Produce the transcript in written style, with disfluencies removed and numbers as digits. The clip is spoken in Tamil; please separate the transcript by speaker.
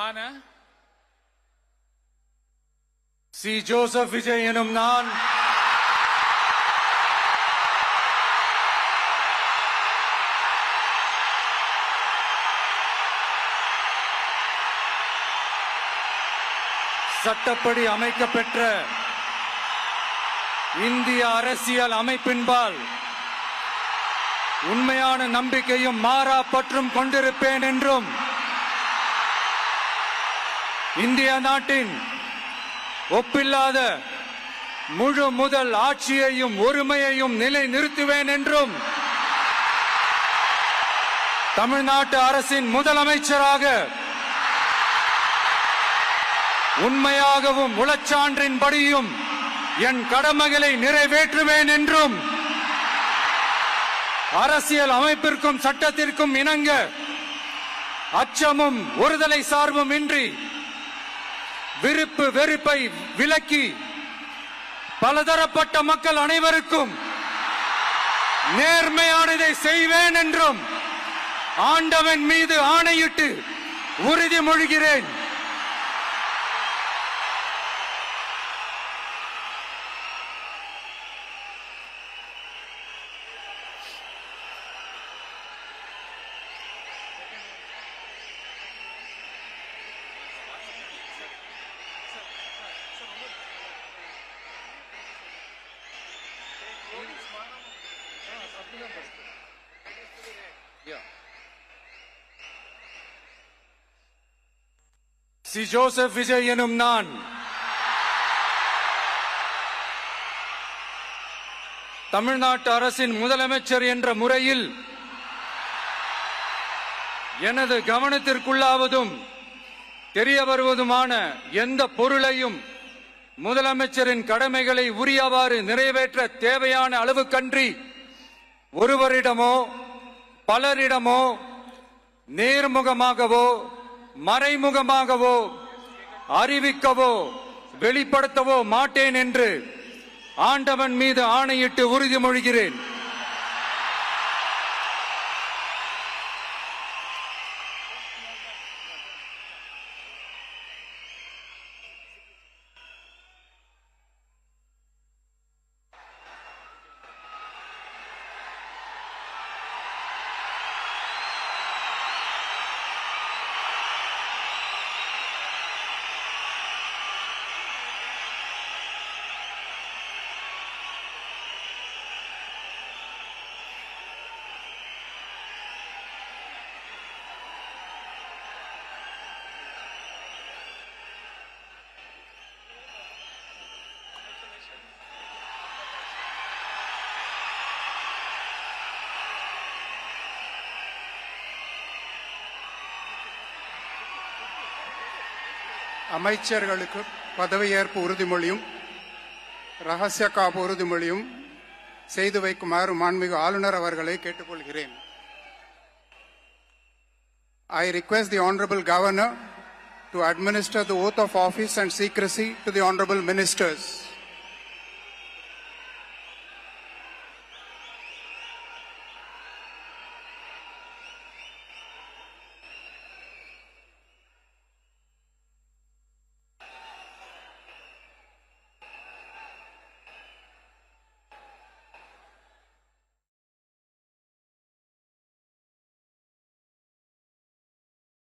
Speaker 1: ஆன சி. ஜோசப் விஜய் எனும் நான் சட்டப்படி அமைக்கப்பெற்ற இந்திய அரசியல் அமைப்பின்பால் உண்மையான நம்பிக்கையும் மாறா பற்றும் கொண்டிருப்பேன் என்றும் இந்திய நாட்டின் ஒப்பில்லாத முழு முதல் ஆட்சியையும் ஒருமையையும் நிலைநிறுத்துவேன் என்றும் தமிழ்நாட்டு அரசின் முதலமைச்சராக உண்மையாகவும் உளச்சான்றின்படியும் என் கடமைகளை நிறைவேற்றுவேன் என்றும் அரசியல் அமைப்பிற்கும் சட்டத்திற்கும் இணங்க அச்சமும் ஒருதலை சார்பும் இன்றி விருப்பு வெறுப்பை விலக்கி பலதரப்பட்ட மக்கள் அனைவருக்கும் நேர்மையானதை செய்வேன் என்றும் ஆண்டவன் மீது ஆணையிட்டு உறுதிமொழிகிறேன். சி. ஜோசப் விஜய் எனும் நான் தமிழ்நாட்டு அரசின் முதலமைச்சர் என்ற முறையில் எனது கவனத்திற்குள்ளாவதும் தெரிய வருவதுமான எந்த பொருளையும் முதலமைச்சரின் கடமைகளை உரியவாறு நிறைவேற்ற தேவையான அளவுக்கன்றி ஒருவரிடமோ பலரிடமோ நேர்முகமாகவோ மறைமுகமாகவோ அறிவிக்கவோ வெளிப்படுத்தவோ மாட்டேன் என்று ஆண்டவன் மீது ஆணையிட்டு உறுதிமொழிகிறேன்.
Speaker 2: அமைச்சர்களுக்கு பதவியேற்பு உறுதிமொழியும் ரகசிய காப்பு உறுதிமொழியும் செய்து வைக்குமாறு மாண்புமிகு ஆளுநர் அவர்களை கேட்டுக்கொள்கிறேன். I request the Honorable Governor to administer the oath of office and secrecy to the Honorable Ministers.